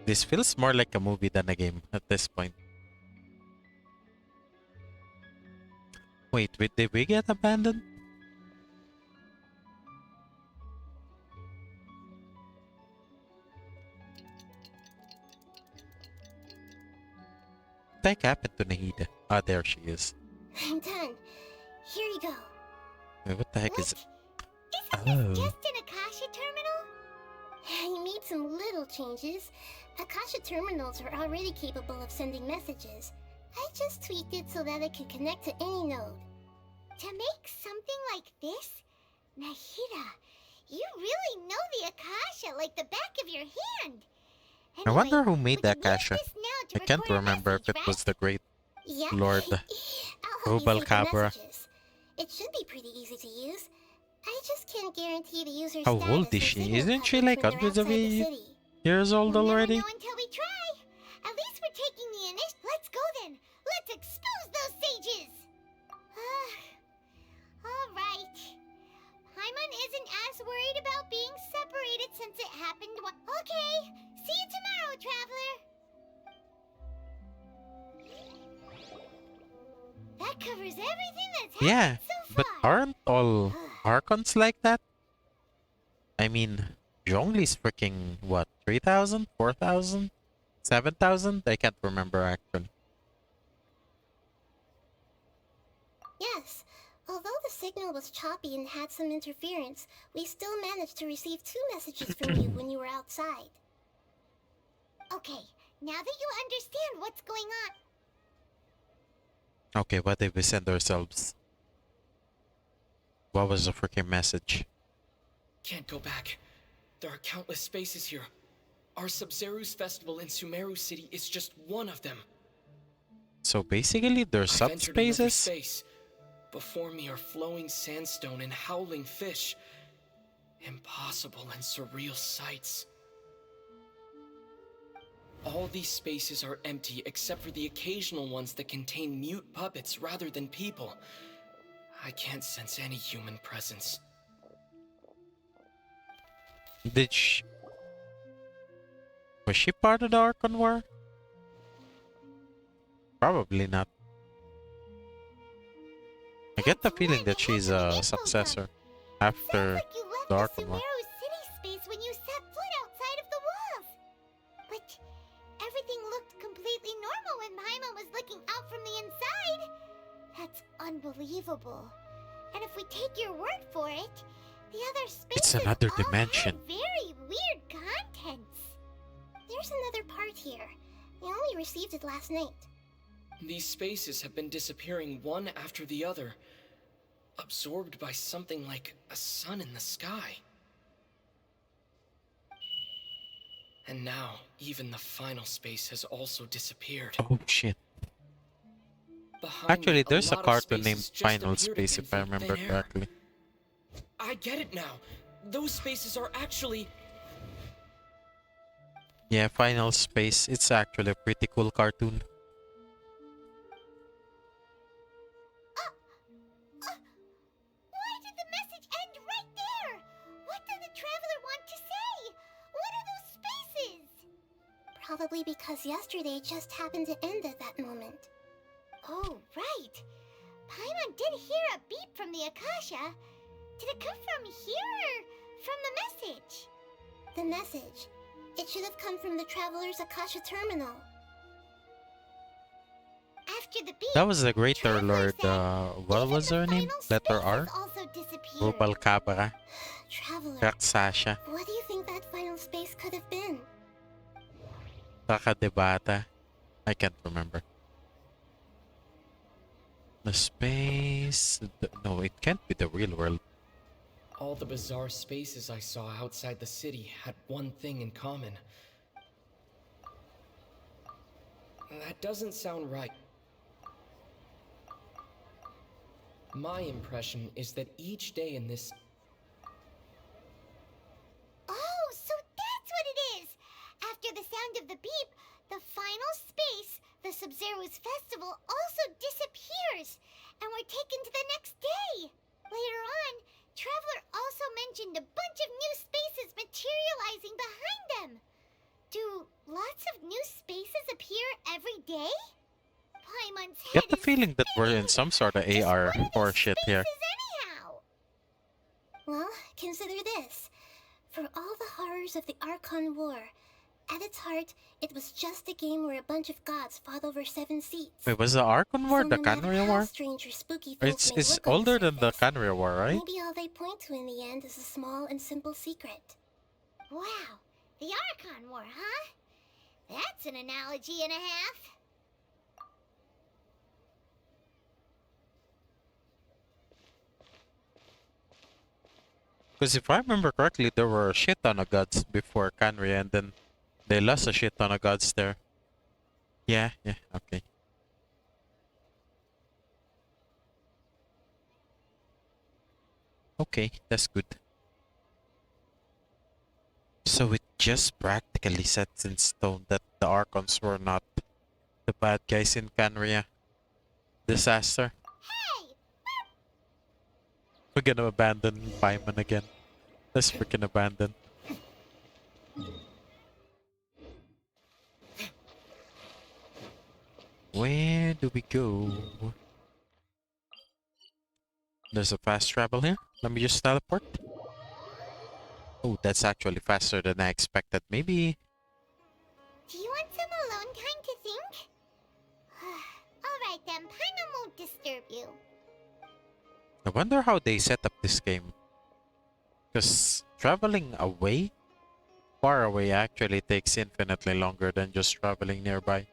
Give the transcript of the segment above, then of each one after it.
This feels more like a movie than a game at this point. Wait, did we get abandoned? What happened to Nahida? Ah, there she is. I'm done. Here you go. Wait, what the heck is it? Isn't this just an Akasha terminal? I made some little changes. Akasha terminals are already capable of sending messages. I just tweaked it so that it could connect to any node. To make something like this? Nahida, you really know the Akasha like the back of your hand. I Anyway, wonder who made we that can use Akasha. this now to I can't record a remember if message, it was right? the great Yeah. Lord I'll help you sync the Rubalcabra. messages. It should be pretty easy to use. I just can't guarantee the user's How status old is and she? signal Isn't she coverage like when they're hundreds of outside the city. years old We'll already? never know until we try. At least we're taking the initiative. Let's go then. Let's expose those sages. All right. Paimon isn't as worried about being separated since it happened. Okay. See you tomorrow, traveler. That covers everything that's happened Yeah, so but far. aren't all Archons like that? I mean, Zhongli's freaking, what, 3,000? 4,000? 7,000? I can't remember actually. Yes. Although the signal was choppy and had some interference, we still managed to receive 2 messages from you when you were outside. Okay, now that you understand what's going on... Okay, what did we send ourselves? What was the freaking message? Can't go back. There are countless spaces here. Our Sub-Zeru's festival in Sumeru City is just one of them. So basically, there's I've entered another subspaces? space. Before me are flowing sandstone and howling fish. Impossible and surreal sights. All these spaces are empty except for the occasional ones that contain mute puppets rather than people. I can't sense any human presence. Did she... Was she part of the Archon War? Probably not. I get the feeling that she's a successor after Like you left the the Archon War. Sumeru City space when you set foot outside of the walls. But everything looked completely normal when Paimon was looking out from the inside. That's unbelievable. And if we take your word for it, the other spaces another all dimension. had very weird contents. There's another part here. I only received it last night. These spaces have been disappearing one after the other, absorbed by something like a sun in the sky. And now, even the final space has also disappeared. Oh shit. Behind Actually, me, there's a lot of cartoon spaces named just Final appeared Space, again if I from remember thin air. correctly. I get it now. Those spaces are actually... Yeah, Final Space. It's actually a pretty cool cartoon. Why did the message end right there? What did the traveler want to say? What are those spaces? Probably because yesterday just happened to end at that moment. Oh, right. Paimon did hear a beep from the Akasha. Did it come from here or from the message? The message. It should have come from the traveler's Akasha terminal. After the beep, That was the Greater Traveler Lord, said, what "Even was the her name? final Letter space R? has also disappeared." Rubalcabra. Traveler, Raksasha. what do you think that final space could have been? Takadebata. I can't remember. The space... No, it can't be the real world. All the bizarre spaces I saw outside the city had one thing in common. That doesn't sound right. My impression is that each day in this... Oh, so that's what it is! After the sound of the beep, the final space, the Sub-Zeru's festival, also disappears, and we're taken to the next day. Later on, Traveler also mentioned a bunch of new spaces materializing behind them. Do lots day? Paimon's head Get the is feeling that we're in spinning. some sort of Just AR what are or these shit here. spaces anyhow? Well, consider this. For all the horrors of the Archon War, at its heart, it was just a game where a bunch of gods fought over 7 seats. Wait, was the Archon War So the no matter Canria how War? strange or spooky things may It's look on the older than the surface, Canria War, right? maybe all they point to in the end is a small and simple secret. Wow, the Archon War, huh? That's an analogy and a half. Because if I remember correctly, there were a shit ton of gods before Canria, and then they lost a shit ton of gods there. Yeah, okay. Okay, that's good. So it just practically sets in stone that the Archons were not the bad guys in Canria. Disaster. Hey! We're gonna abandon Paimon again. Let's freaking abandon. Where do we go? There's a fast travel here. Let me just teleport. Oh, that's actually faster than I expected. Maybe... Do you want some alone time to think? Alright then, Paimon won't disturb you. I wonder how they set up this game. Because traveling away, far away, actually takes infinitely longer than just traveling nearby.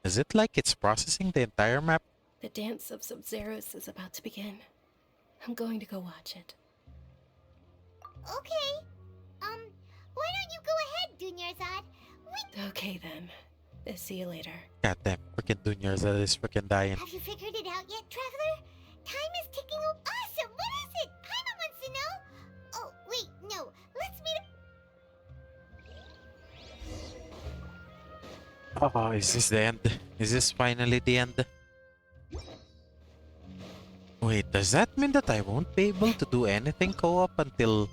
Is it like it's processing the entire map? The dance of Sub-Zeros is about to begin. I'm going to go watch it. Okay. Why don't you go ahead, Dunyarzad? Okay then. See you later. Goddamn, freaking Dunyars that is freaking dying. Have you figured it out yet, Traveler? Time is ticking. Awesome! What is it? Paimon wants to know. Oh, wait, no. Let's meet up. Oh, is this the end? Is this finally the end? Wait, does that mean that I won't be able to do anything co-op until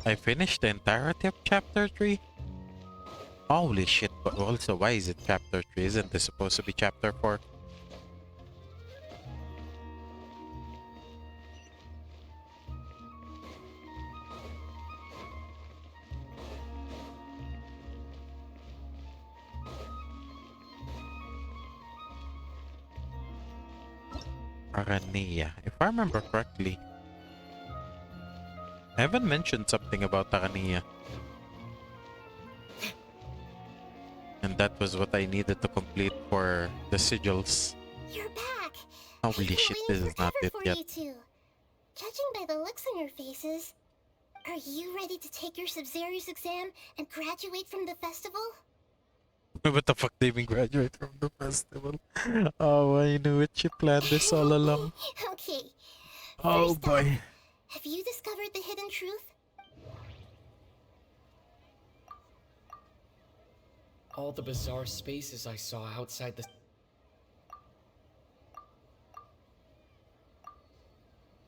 I finish the entirety of Chapter 3? Holy shit, but also why is it Chapter 3? Isn't this supposed to be Chapter 4? Arania. If I remember correctly, I haven't mentioned something about Arania. And that was what I needed to complete for the sigils. You're back. Holy I've been shit, waiting this is not forever it for yet. you two. Judging by the looks on your faces, are you ready to take your Sub-Zero's exam and graduate from the festival? What the fuck, they even graduate from the festival? Oh, I knew it. She planned this all along. Okay. Oh First boy. off, have you discovered the hidden truth? All the bizarre spaces I saw outside the...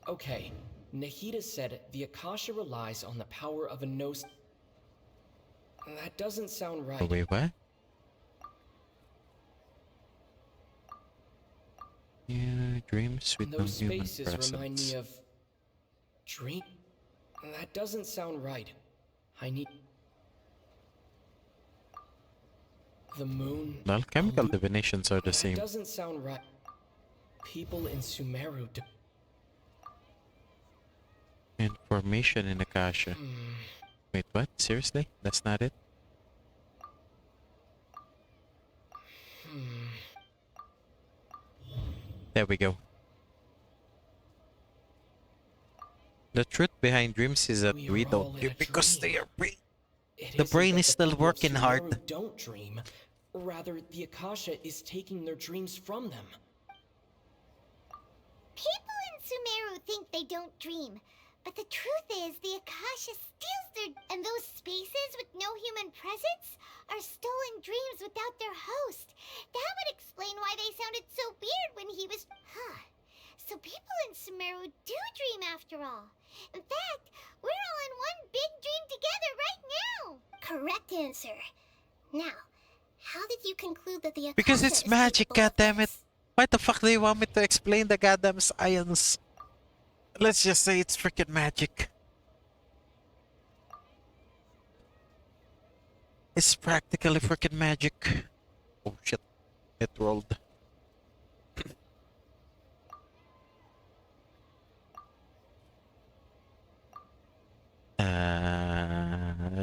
Okay, Nahida said the Akasha relies on the power of a nose... That doesn't sound right. Oh, wait, what? Yeah, dreams with And no those human spaces remind presence. me of... Dream? That doesn't sound right. I need... The moon... Well, chemical Lu- divinations are the That same. doesn't sound right. People in Sumeru... Information in Akasha. Hmm. Wait, what? Seriously? That's not it? Hmm. There we go. The truth behind dreams is that We we are don't all in dream a because dream. they are brain. It The isn't brain that is the still people of working hard. Sumeru don't dream. Rather, the Akasha is taking their dreams from them. People in Sumeru think they don't dream, but the truth is the Akasha steals their... And those spaces with no human presence are stolen dreams without their host. That would explain why they sounded so weird when he was... Huh. So people in Sumeru do dream after all. In fact, we're all in one big dream together right now. Correct answer. Now, how did you conclude that the Akasha Because it's is magic, capable of goddammit. this? Why the fuck do you want me to explain the goddamn science? Let's just say it's freaking magic. It's practically freaking magic. Oh shit, it rolled.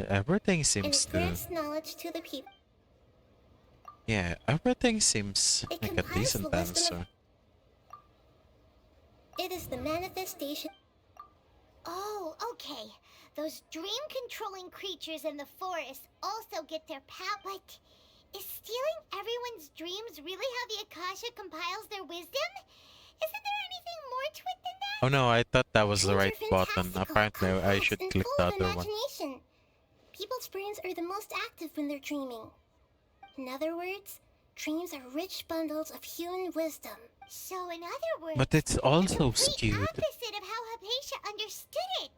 Everything And seems it to... grants knowledge to the people. Yeah, everything seems It like a compiles the decent wisdom of... answer. It is the manifestation... Oh, okay. Those dream-controlling creatures in the forest also get their power. But is stealing everyone's dreams really how the Akasha compiles their wisdom? Isn't there anything more to it than that? Oh no, I thought that was the Dreams right are button. fantastical, Apparently I complex, should and click full the of other one. imagination. People's brains are the most active when they're dreaming. In other words, dreams are rich bundles of human wisdom. So in other words, But it's the also complete skewed. opposite of how Hypatia understood it.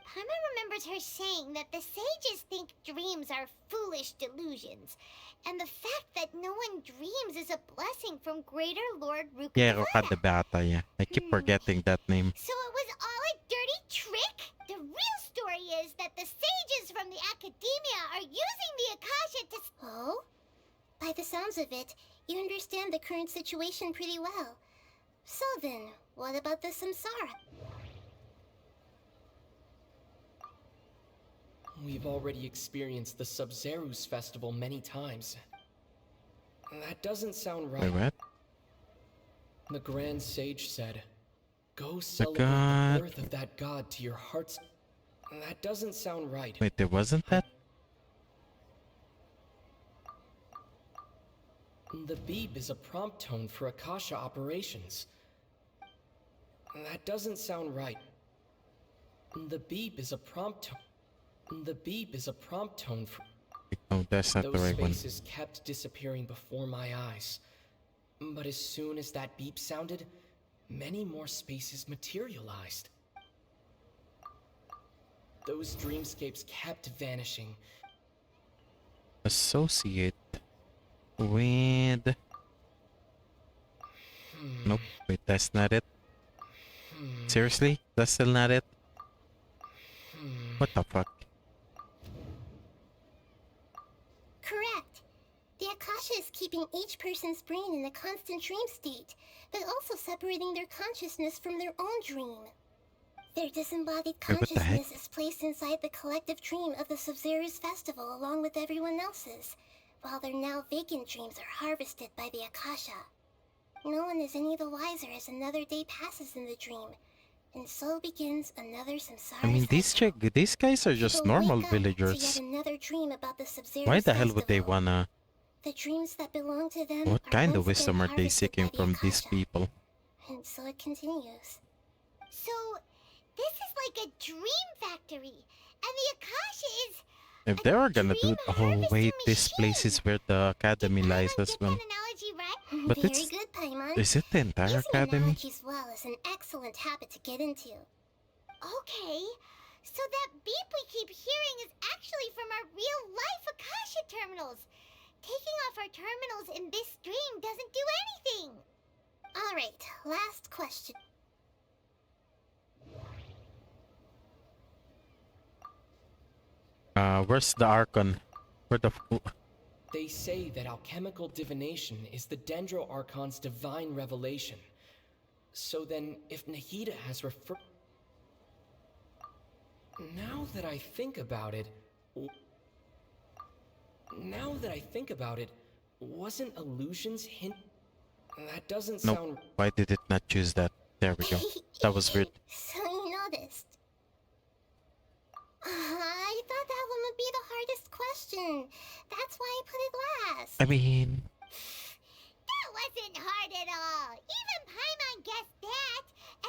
Paimon remembers her saying that the sages think dreams are foolish delusions, and the fact that no one dreams is a blessing from Greater Lord Yeah, Rukkhadevata. Rukkhadevata, yeah. I keep forgetting that name. So it was all a dirty trick? The real story is that the sages from the academia are using the Akasha to... Oh? By the sounds of it, you understand the current situation pretty well. So then, what about the samsara? We've already experienced the Sub-Zeru's festival many times. That doesn't sound Wait, right. what? The Grand Sage said, "Go celebrate god. the birth of that god to your heart's..." That doesn't sound right. Wait, there wasn't that? The beep is a prompt tone for Akasha operations. That doesn't sound right. The beep is a prompt tone. The beep is a prompt tone for... No, that's not the Those right one. spaces kept disappearing before my eyes. But as soon as that beep sounded, many more spaces materialized. Those dreamscapes kept vanishing. Associate with... Nope, wait, that's not it. Seriously? That's still not it? What the fuck? Correct. The Akasha is keeping each person's brain in a constant dream state, but also separating their consciousness from their own dream. Their disembodied Wait, what the heck? consciousness is placed inside the collective dream of the Sub-Zeru's festival along with everyone else's, while their now vacant dreams are harvested by the Akasha. No one is any the wiser as another day passes in the dream, and so begins another samsara I mean, cycle. these guys are just People normal wake up to villagers. yet another dream about the Sub-Zeru's Why the hell would they festival. wanna... The dreams that belong to them What are kind of once wisdom again are they harvested seeking by the from these Akasha. people? And so it continues. So, this is like a dream factory, and the Akasha is... If they were gonna do... dream Oh harvesting wait, this machine. place is where the academy Did lies Paimon as get well. that analogy right? But Very it's- good, Paimon. Is it the entire Using academy? analogies well is an excellent habit to get into. Okay, so that beep we keep hearing is actually from our real-life Akasha terminals. Taking off our terminals in this dream doesn't do anything. Alright, last question. Where's the Archon? Where the... They say that alchemical divination is the Dendro Archon's divine revelation. So then, if Nahida has referred... Now that I think about it... wasn't illusions hint... That doesn't Nope. sound... Why did it not choose that? There we go. That was weird. So you noticed. I thought that one would be the hardest question. That's why I put it last. I mean... That wasn't hard at all. Even Paimon guessed that.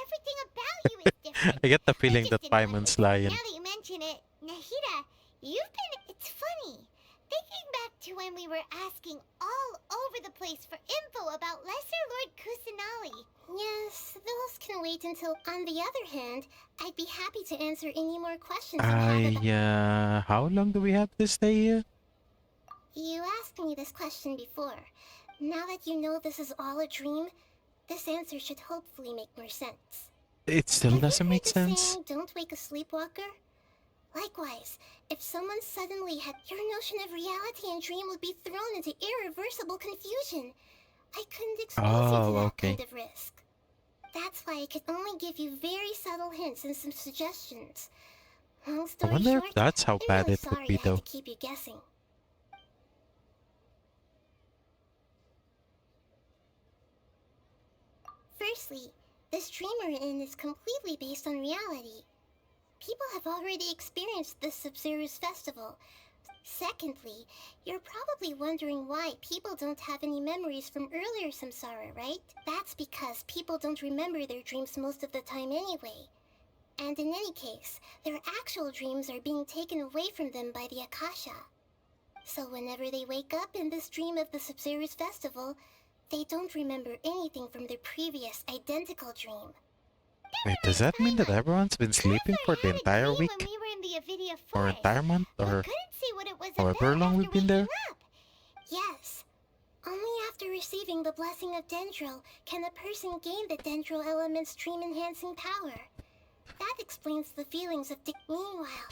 Everything about you is different. I get the I feeling just that didn't want Paimon's to- lying. Now that you mention it, Nahida, you've been... It's funny. Thinking back to when we were asking all over the place for info about Lesser Lord Kusanali. Yes, those can wait until, on the other hand, I'd be happy to answer any more questions you have about... How long do we have to stay here? You asked me this question before. Now that you know this is all a dream, this answer should hopefully make more sense. It still Have you doesn't heard make the sense. saying, "Don't wake a sleepwalker"? Likewise, if someone suddenly had your notion of reality and dream would be thrown into irreversible confusion. I couldn't expose you to Oh, that okay. kind of risk. That's why I could only give you very subtle hints and some suggestions. Long I story wonder if short, that's how I'm bad really it would sorry be I had though. to keep you guessing. Firstly, this dream we're in is completely based on reality. People have already experienced the Sub-Zero's festival. Secondly, you're probably wondering why people don't have any memories from earlier samsara, right? That's because people don't remember their dreams most of the time anyway. And in any case, their actual dreams are being taken away from them by the Akasha. So whenever they wake up in this dream of the Sub-Zero's festival, they don't remember anything from their previous identical dream. Wait, does that mean that everyone's been sleeping for the entire When week? we were in the Avidia Or forest, entire month? but Or couldn't see what it was however about long after we've been waking there? up. Yes. Only after receiving the blessing of Dendro can a person gain the Dendro element's dream-enhancing power. That explains the feelings of Meanwhile,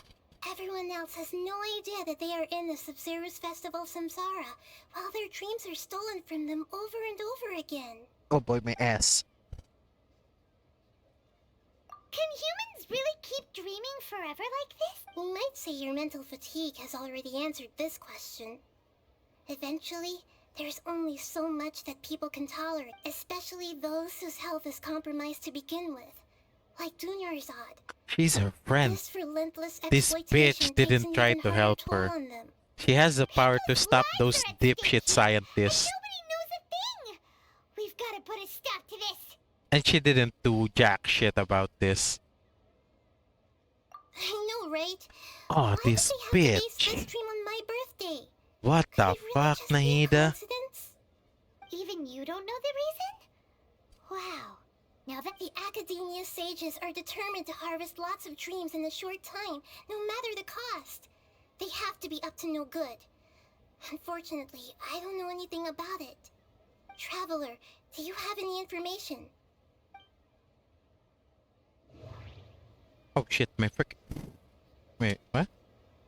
everyone else has no idea that they are in the Sub-Zero's Festival Samsara, while their dreams are stolen from them over and over again. oh boy, my ass. Can humans really keep dreaming forever like this? You might say your mental fatigue has already answered this question. Eventually, there's only so much that people can tolerate, especially those whose health is compromised to begin with, like Dunyarzad. She's her friend. This relentless This exploitation bitch takes didn't an try even to harder help toll her. on them. She has the power to People's stop lives those are at dipshit stake here, scientists. and nobody knows a thing. We've got to put a stop to this. And she didn't do jack shit about this. I know, right? Oh, Why this did they have to base bitch. this dream on my birthday? What Could the it really fuck, just be a Nahida? coincidence? Even you don't know the reason? Wow. Now that the Academia sages are determined to harvest lots of dreams in a short time, no matter the cost, they have to be up to no good. Unfortunately, I don't know anything about it. Traveler, do you have any information? Oh shit, my frick. Wait, what?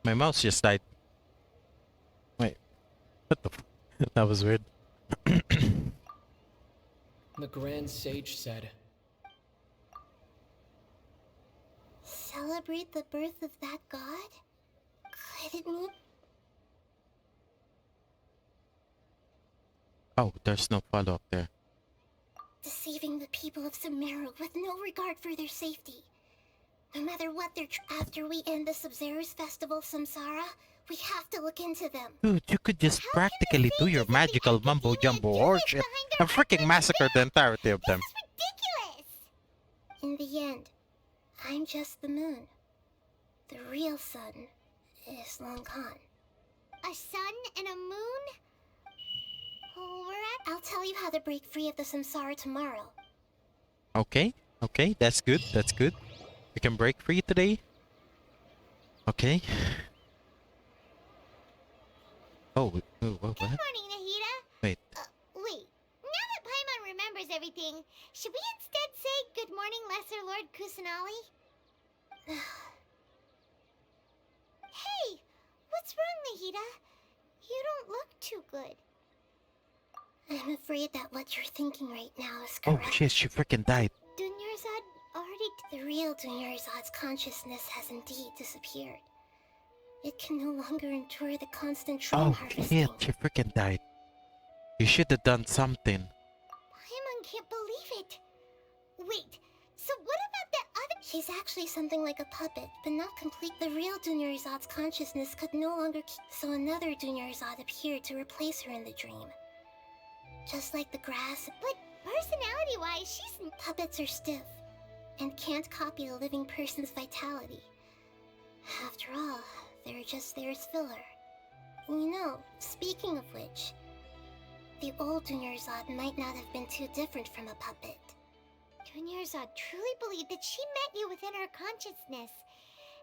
My mouse just died. Wait, what the f- That was weird. The Grand Sage said, Celebrate the birth of that god? Could it mean... Oh, there's no follow-up there. Deceiving the people of Sumeru with no regard for their safety. No matter what they're after we end the Sub-Zero's festival Samsara, we have to look into them. Dude, you could just How can practically the do your sages of the magical Academia mumbo-jumbo do or this shit behind our and freaking backs? massacre the entirety of them. This is ridiculous! In the end, I'm just the moon. The real sun is long gone. A sun and a moon? I'll tell you how to break free of the Samsara tomorrow. Okay, okay, that's good, that's good. We can break free today. Okay. Oh, what? Good morning, Nahida. Wait. Wait. Now that Paimon remembers everything, should we instead say good morning, Lesser Lord Kusanali? Hey, what's wrong, Nahida? You don't look too good. I'm afraid that what you're thinking right now is Oh correct. shit, she freaking died. Dunyarzad already... The real Dunyarzad's consciousness has indeed disappeared. It can no longer endure the constant dream Oh harvesting. shit, she freaking died. You should have done something. Paimon can't believe it. Wait, so what about that other... She's actually something like a puppet, but not complete. The real Dunyarzad's consciousness could no longer keep... So another Dunyarzad appeared to replace her in the dream. Just like the grass. But personality-wise, she's... Puppets are stiff, and can't copy a living person's vitality. After all, they're just there as filler. You know, speaking of which, the old Dunyarzad might not have been too different from a puppet. Dunyarzad truly believed that she met you within her consciousness,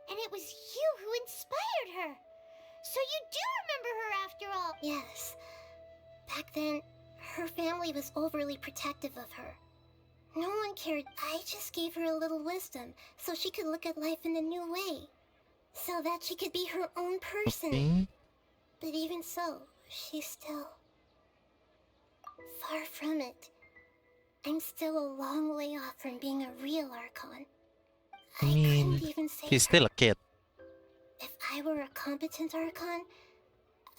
and it was you who inspired her. So you do remember her after all. Yes. Back then, her family was overly protective of her. No one cared. I just gave her a little wisdom so she could look at life in a new way. So that she could be her own person. Okay. But even so, she's still far from it. I'm still a long way off from being a real Archon. I mean, couldn't even say he's still a kid. If I were a competent Archon,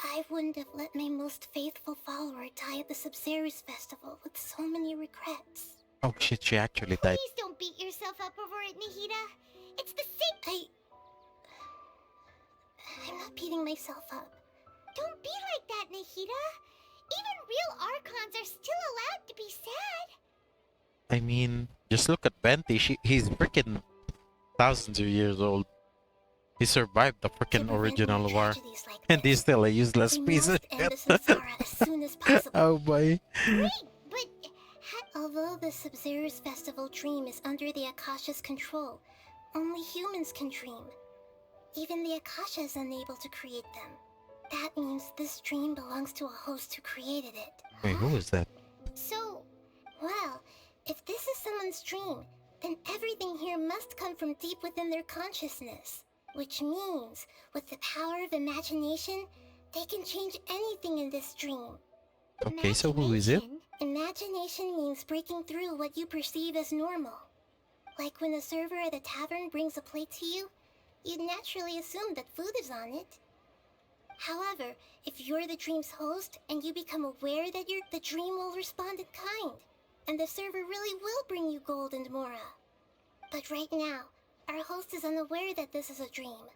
I wouldn't have let my most faithful follower die at the Sumeru's festival with so many regrets. Oh shit, she actually died. Please don't beat yourself up over it, Nahida. It's the same. I'm not beating myself up. Don't be like that, Nahida. Even real Archons are still allowed to be sad. I mean, just look at Venti. He's freaking thousands of years old. He survived the freaking original war. And he's still a useless piece of shit. As soon as possible. Oh boy. Wait, but although the Sumeru's festival dream is under the Akasha's control, only humans can dream. Even the Akasha is unable to create them. That means this dream belongs to a host who created it. Wait, who is that? So, well, if this is someone's dream, then everything here must come from deep within their consciousness. Which means, with the power of imagination, they can change anything in this dream. Okay, so who is it? Imagination means breaking through what you perceive as normal. Like when a server at a tavern brings a plate to you, you'd naturally assume that food is on it. However, if you're the dream's host and you become aware that the dream will respond in kind, and the server really will bring you gold and mora. But right now, our host is unaware that this is a dream.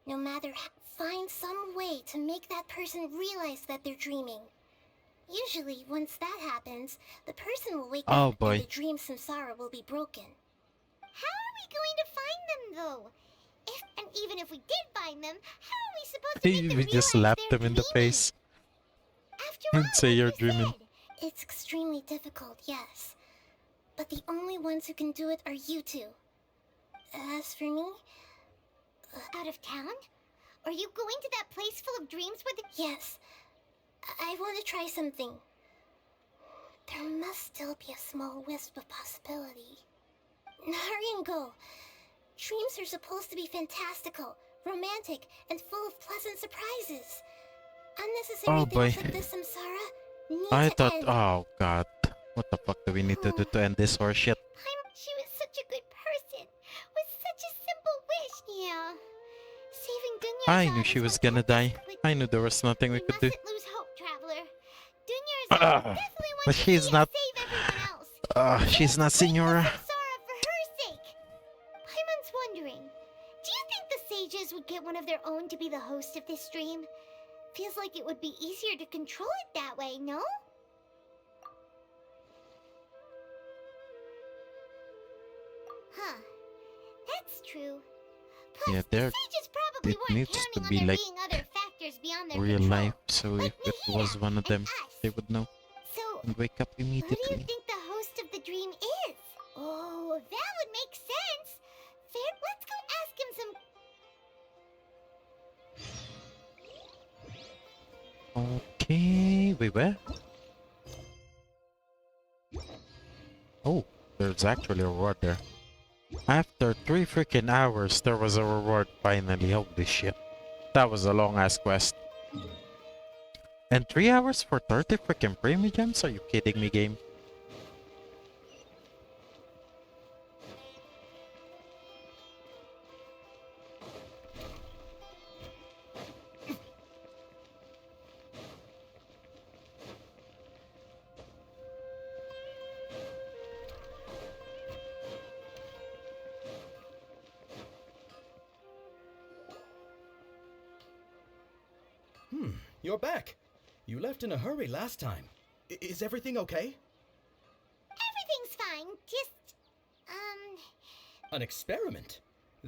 No matter how, find some way to make that person realize that they're dreaming. Usually, once that happens, the person will wake up and the dream samsara will be broken. How are we going to find them, though? And even if we did find them, how are we supposed to make them We just slapped them in the face. After all, And say you're dreaming. It's extremely difficult, yes. But the only ones who can do it are you two. As for me... out of town? Are you going to that place full of dreams where the... Yes. I want to try something. There must still be a small wisp of possibility. Hurry and go. Dreams are supposed to be fantastical, romantic, and full of pleasant surprises. Unnecessary things like this samsara need I to thought, end. oh god. What the fuck do we need to do to end this horse shit? She was such a good person, with such a simple wish. Yeah. Saving Dunya's I knew she was gonna die. I knew there was nothing we could do. mustn't lose hope, Traveler. Dunya's definitely wants But to she's see not... us save everyone else. she's not Senora. Samsara for her sake. Paimon's wondering, do you think the sages would get one of their own to be the host of this dream? Feels like it would be easier to control it that way, no? Huh. That's true. Plus, Yeah, the there... sages probably it weren't needs to counting on be there like being other factors beyond their real control. life, so if it was one of them, they would know So, and wake up who do you immediately. think the host of the dream is? Oh, that would make sense. Fair, let's go ask him some... Okay, wait, where? Oh, there's actually a reward there. After 3 freaking hours, there was a reward finally. Holy shit. That was a long ass quest. And 3 hours for 30 freaking premium gems? Are you kidding me, game? You're back. You left in a hurry last time. Is everything okay? Everything's fine, just... An experiment?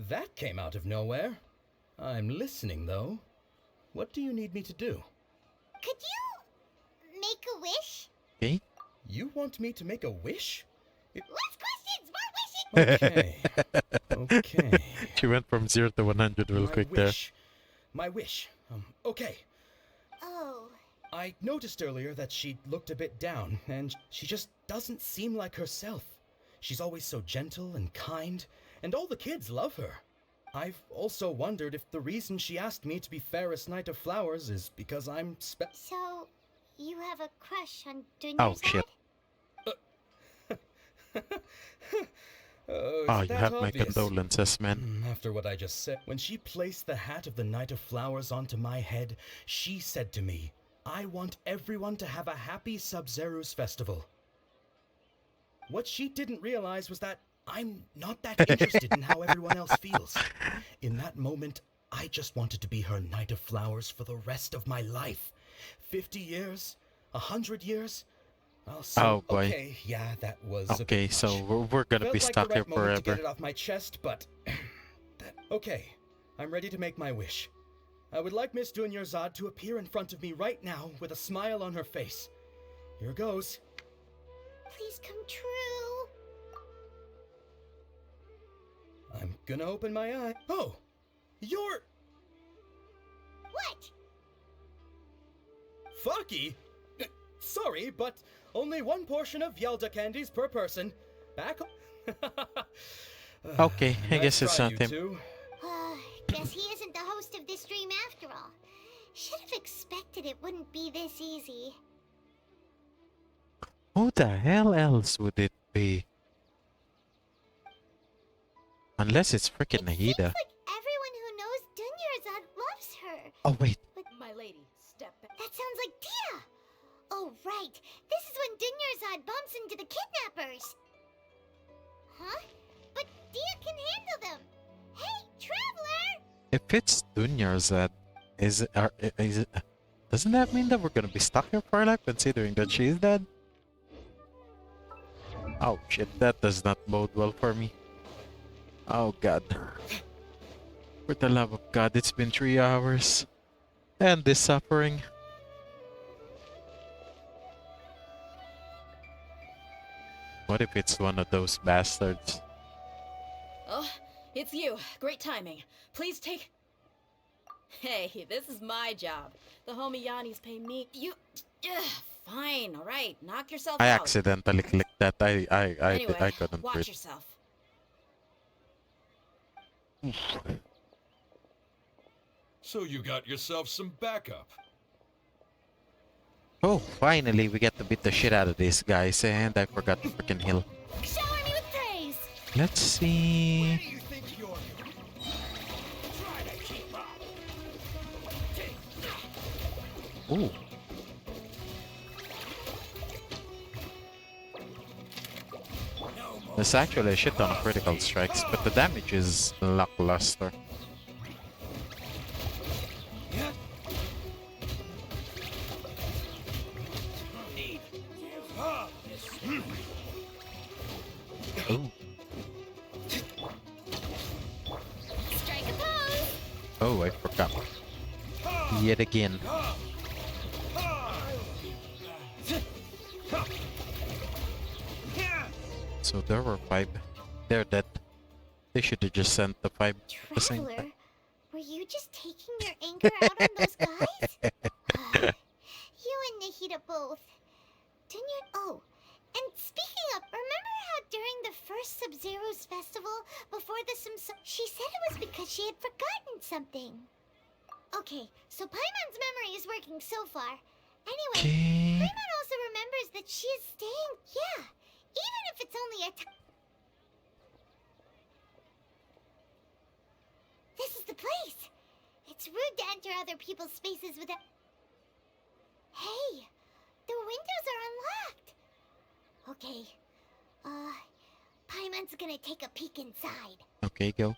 That came out of nowhere. I'm listening, though. What do you need me to do? Could you... make a wish? Okay. You want me to make a wish? Less questions, more wishing! Okay. She went from 0 to 100 real quick there. My wish. Okay. Oh. I noticed earlier that she looked a bit down, and she just doesn't seem like herself. She's always so gentle and kind, and all the kids love her. I've also wondered if the reason she asked me to be fairest knight of flowers is because I'm So, you have a crush on Oh Dunya's shit. Is Oh, it you that have my obvious? condolences, man. After what I just said, when she placed the hat of the Knight of Flowers onto my head, she said to me, I want everyone to have a happy Sub-Zero's festival. What she didn't realize was that I'm not that interested in how everyone else feels. In that moment, I just wanted to be her Knight of Flowers for the rest of my life. 50 years? 100 years? Oh boy. Okay, yeah, that was a Okay, bit so much. we're gonna Felt be like stuck the here right moment to get forever. it off my chest, but okay, I'm ready to make my wish. I would like Miss Dunyarzad to appear in front of me right now with a smile on her face. Here goes. Please come true. I'm gonna open my eye. Oh, you're What? Faki. Sorry, but only one portion of Yelda candies per person. Back. Okay, I Nice guess it's try, not you him. two. Guess he isn't the host of this stream after all. Should have expected it wouldn't be this easy. Who the hell else would it be? Unless it's freaking It seems Nahida. like everyone who knows Dunyarzad loves her. Oh wait, My lady, step back. That sounds like Dia. Oh, right. This is when Dunyarzad bumps into the kidnappers. Huh? But Dia can handle them. Hey, Traveler! if it's Dunyarzad, is it? Doesn't that mean that we're gonna be stuck here for life, considering that she's dead? Oh shit, that does not bode well for me. Oh god. For the love of God, it's been 3 hours. And this suffering. What if it's one of those bastards? Oh, it's you. Great timing. Please take... Hey, this is my job. The homie Yanni's pay me. You... Fine, alright. Knock yourself I out. accidentally clicked that. Anyway, I couldn't watch read. yourself. So you got yourself some backup. Oh, finally we get to beat the shit out of these guys, and I forgot to freaking heal. Shower me with praise! Let's see. you think you're? Try to keep up. Ooh. There's actually a shit ton of critical strikes, but the damage is lackluster. Ooh. Strike a pose! Oh, I forgot. Yet again. So there were 5. They're dead. They should have just sent the 5 at the same Traveler, time. were you just taking your anger out on those guys? You and Nahida both. Oh, and speaking of, remember how during the first Sub-Zero's festival, before the she said it was because she had forgotten something. Okay, so Paimon's memory is working so far. Anyway, Okay. Paimon also remembers that she is staying, yeah, even if it's only a This is the place! It's rude to enter other people's spaces without... Hey! The windows are unlocked! Okay. Paimon's gonna take a peek inside. Okay, go.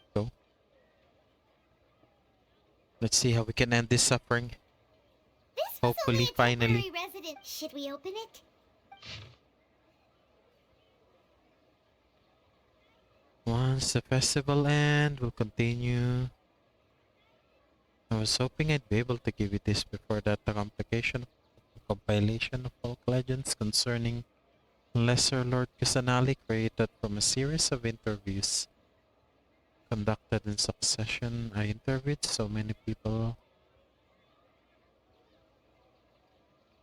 Let's see how we can end this suffering. This was Hopefully, only a finally. temporary resident. Should we open it? Once the festival ends, we'll continue. I was hoping I'd be able to give you this before that compilation of folk legends concerning Lesser Lord Kusanali, created from a series of interviews conducted in succession. I interviewed so many people.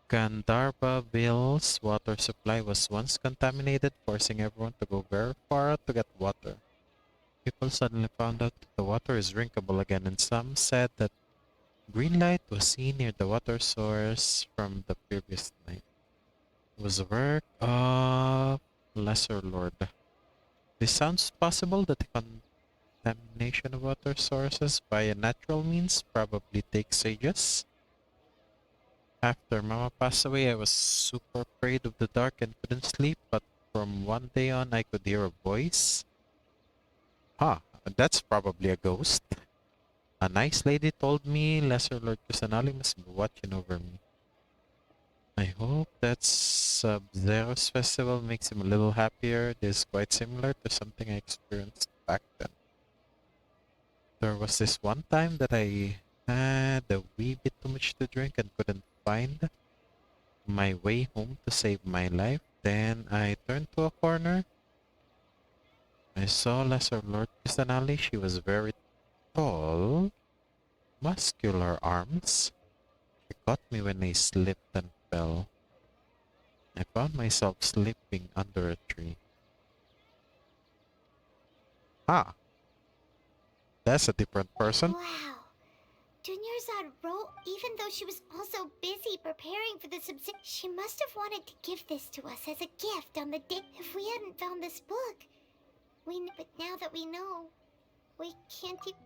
Gandharvaville's water supply was once contaminated, forcing everyone to go very far out to get water. People suddenly found out that the water is drinkable again, and some said that green light was seen near the water source from the previous night. It was the work of Lesser Lord. This sounds possible that the contamination of water sources via natural means probably takes ages. After Mama passed away, I was super afraid of the dark and couldn't sleep, but from one day on, I could hear a voice. Huh, that's probably a ghost. A nice lady told me Lesser Lord Kusanali must be watching over me. I hope that Sub-Zero's festival makes him a little happier. This is quite similar to something I experienced back then. There was this one time that I had a wee bit too much to drink and couldn't find my way home to save my life. Then I turned to a corner. I saw Lesser Lord Kusanali. She was very tall, muscular arms. She caught me when I slipped and fell. I found myself sleeping under a tree. Ah, that's a different person. Wow. Dunyarzad wrote even though she was also busy preparing for the she must have wanted to give this to us as a gift on the day. If we hadn't found this book, but now that we know, we can't even...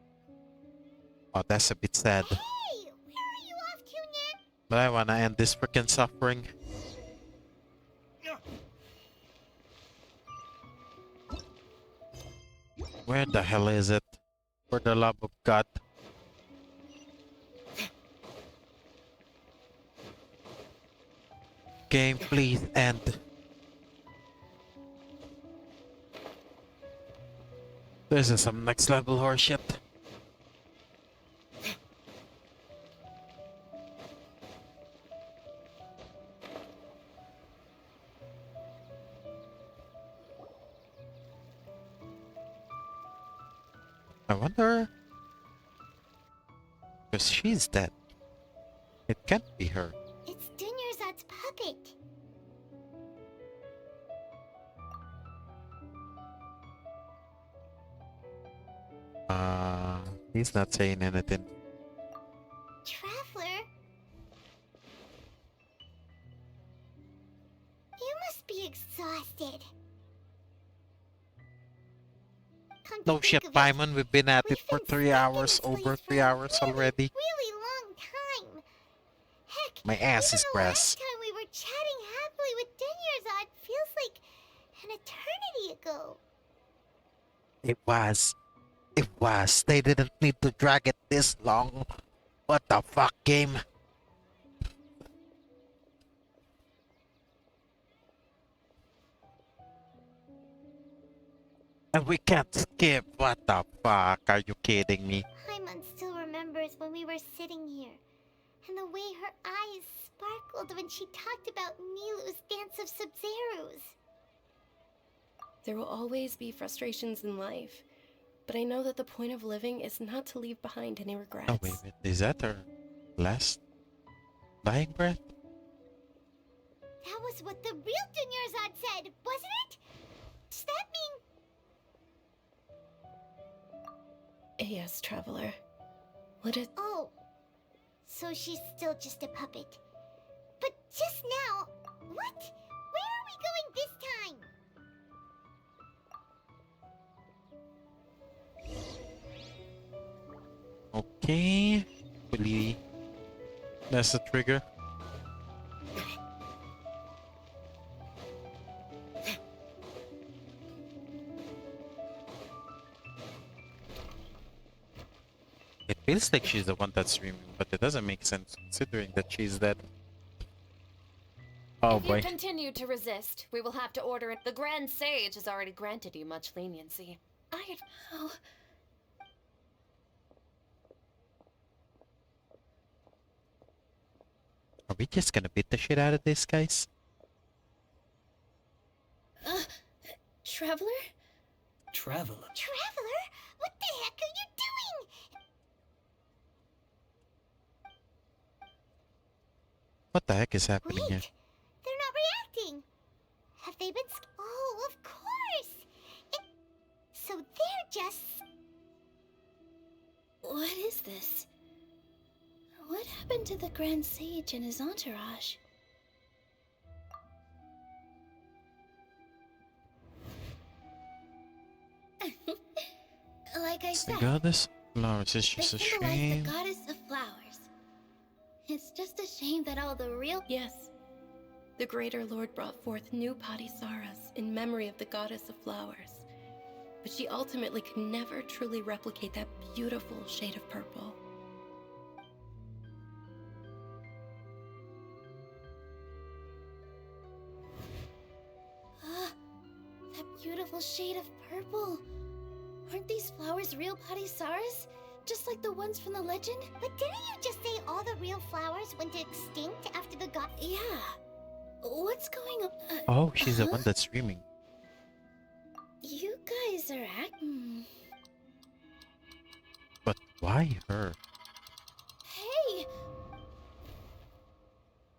Oh, that's a bit sad. Hey! Where are you off to, Nan? But I wanna end this freaking suffering. Where the hell is it? For the love of God. Game, please end. This is some next level horseshit. I wonder... Because she's dead. It can't be her. It's Dunyarzad's puppet. He's not saying anything. Traveler? You must be exhausted. Come to No think shit, of it, Paimon. We've been at it we've for been 3 stuck in hours, this over place 3 for a hours already. really long time. Heck, My ass even is the grass. last time we were chatting happily with Dunyarzad feels like an eternity ago. It was. It was. They didn't need to drag it this long. What the fuck, game? And we can't skip. What the fuck? Are you kidding me? Paimon still remembers when we were sitting here, and the way her eyes sparkled when she talked about Nilu's dance of Sub-Zerus. There will always be frustrations in life, but I know that the point of living is not to leave behind any regrets. Oh, wait. Is that her last dying breath? That was what the real Dunyarzad said, wasn't it? Does that mean... Yes, Traveler. What is... Oh, so she's still just a puppet. But just now, what? Where are we going this time? Okay. Hopefully, that's the trigger. It feels like she's the one that's screaming, but it doesn't make sense considering that she's dead. Oh If boy. you continue to resist, we will have to order it. The Grand Sage has already granted you much leniency. Oh, Are we just gonna beat the shit out of this, guys? Traveler? Traveler. Traveler? What the heck are you doing? What the heck is happening here? Wait, they're not reacting. Have they been oh, of course! So they're just... What is this? What happened to the Grand Sage and his entourage? Like I It's the said, goddess flowers. It's they just a symbolize shame. the goddess of flowers. It's just a shame that all the real... Yes. The Greater Lord brought forth new Padisaras in memory of the goddess of flowers. But she ultimately could never truly replicate that beautiful shade of purple. That beautiful shade of purple. Aren't these flowers real Padisaras? Just like the ones from the legend? But didn't you just say all the real flowers went extinct after the god... Yeah. What's going on? Oh, she's the one that's screaming. You guys are acting... But why her? Hey!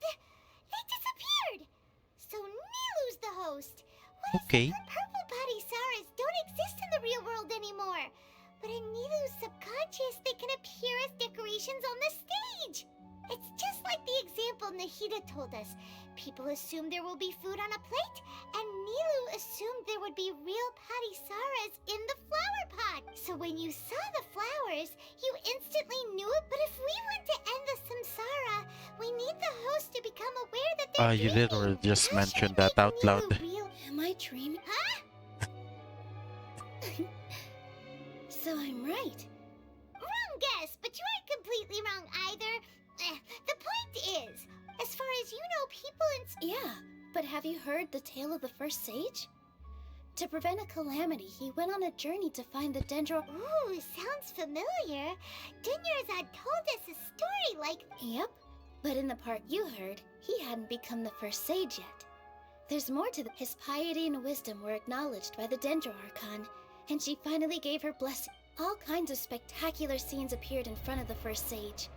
They disappeared! So Nilu's the host. What Okay. if the purple Padisaras don't exist in the real world anymore? But in Nilu's subconscious, they can appear as decorations on the stage. It's just like the example Nahida told us. People assume there will be food on a plate, and Nilu assumed there would be real Padisaras in the flower pot. So when you saw the flowers, you instantly knew it. But if we want to end the samsara, we need the host to become aware that they're You dreaming. literally just How should mentioned we that make out Nilu loud. real? Am I dreaming? Huh? So I'm right. Wrong guess, but you aren't completely wrong either. The point is, as far as you know, people in... Yeah, but have you heard the tale of the first sage? To prevent a calamity, he went on a journey to find the dendro... Ooh, sounds familiar. Dunyarzad told us a story like... Yep, but in the part you heard, he hadn't become the first sage yet. There's more to his piety and wisdom were acknowledged by the Dendro Archon, and she finally gave her blessing. All kinds of spectacular scenes appeared in front of the first sage,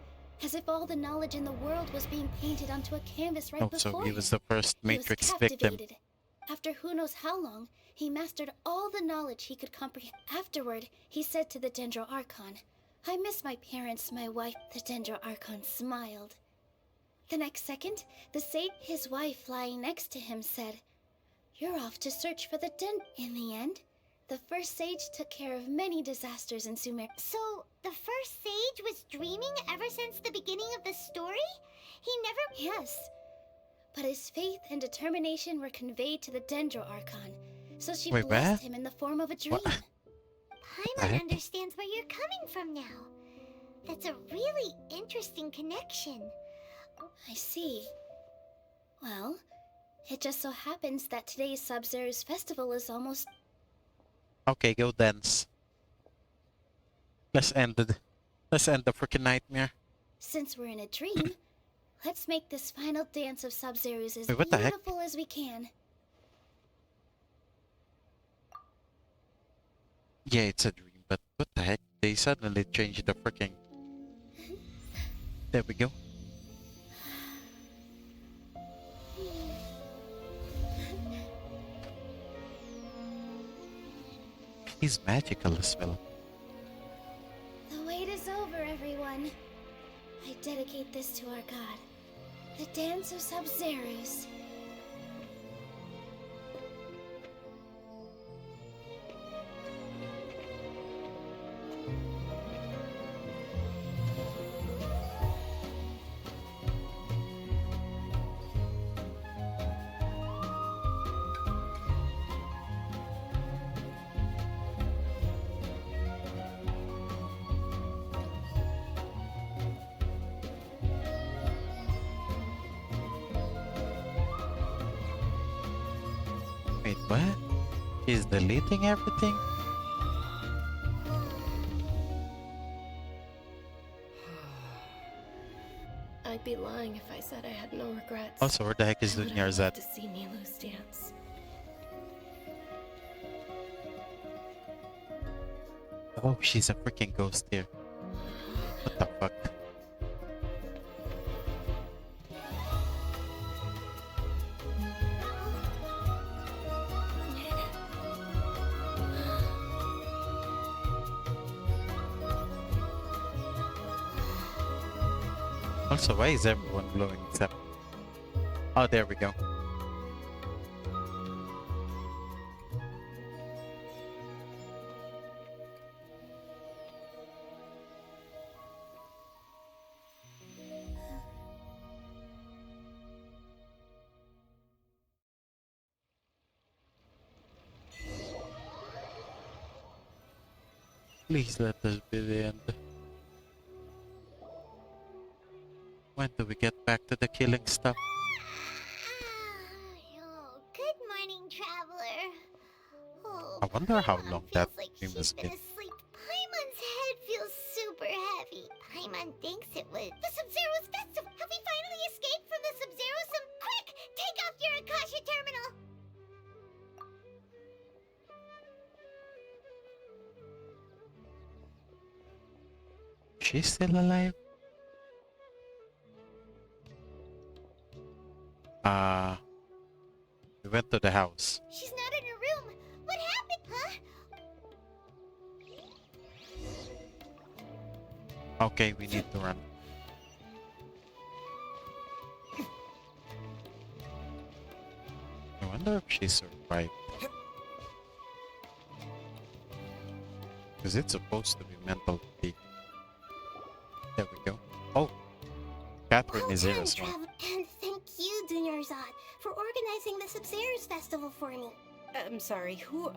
as if all the knowledge in the world was being painted onto a canvas right Oh, before so he him. was the first He was Matrix victim. captivated. After who knows how long, he mastered all the knowledge he could comprehend. Afterward, he said to the Dendro Archon, "I miss my parents, my wife." The Dendro Archon smiled. The next second, the sage, his wife lying next to him, said, "You're off to search for the In the end, the first sage took care of many disasters in Sumeru. So, the first sage was dreaming ever since the beginning of the story? He never... Yes, but his faith and determination were conveyed to the Dendro Archon, so she Wait, blessed what? him in the form of a dream. What? Paimon heck? understands where you're coming from now. That's a really interesting connection. I see. Well, it just so happens that today's Sub-Zero's festival is almost... Okay, go dance. Let's end the freaking nightmare. Since we're in a dream, let's make this final dance of Sub-Zero's as Wait, what the heck? beautiful as we can. Yeah, it's a dream, but what the heck? They suddenly changed the freaking... There we go. He's magical as well. The wait is over, everyone. I dedicate this to our god, the dance of Sub-Zeros. Wait, what? He's deleting everything? I'd be lying if I said I had no regrets. Also, where the heck is I would've Dunyarzad? loved to see Nilu's dance. Oh, she's a freaking ghost here. What the fuck? Also, why is everyone glowing except... Oh, there we go. Please let this be the end. When do we get back to the killing stuff? Oh, good morning, traveler. Oh, I wonder how Paimon long feels that like stream she's has been been. asleep. Paimon's head feels super heavy. Paimon thinks it was the Sub-Zero's festival. Have we finally escaped from the Sub-Zero? Quick, take off your Akasha terminal. She's still alive? We went to the house. She's not in her room. What happened, huh? Okay, we need to run. I wonder if she survived. Because it's supposed to be mental fatigue. There we go. Oh! Catherine is here as well. And thank you, Dunyarzad, for organizing the Sub-Zero's festival for me. I'm sorry, who?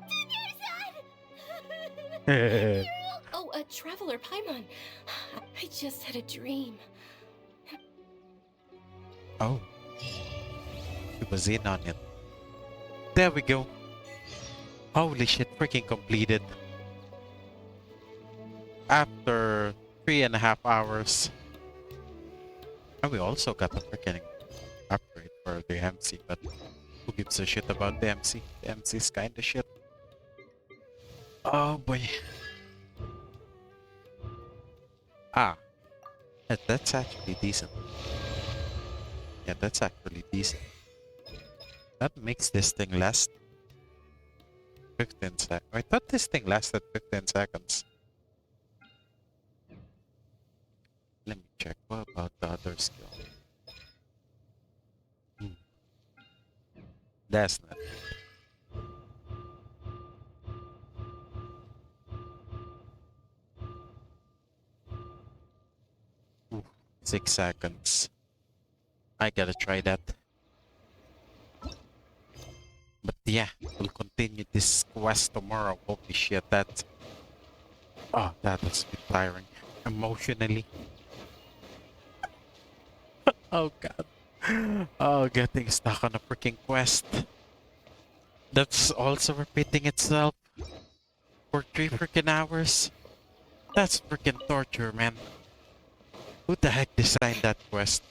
Dunyarzad! Oh, a traveler, Paimon. I just had a dream. Oh. She was in on it. There we go. Holy shit, freaking completed. After 3.5 hours. And we also got a freaking upgrade for the MC, but who gives a shit about the MC? The MC's kinda shit. Oh boy. Ah. That's actually decent. Yeah, that's actually decent. That makes this thing last 15 seconds. I thought this thing lasted 15 seconds. Let me check. What about the other skill? That's not it. Ooh, 6 seconds. I gotta try that. But yeah, we'll continue this quest tomorrow. Holy shit, that... Oh, that has been tiring. Emotionally. Oh god. Oh, getting stuck on a freaking quest. That's also repeating itself for 3 freaking hours. That's freaking torture, man. Who the heck designed that quest?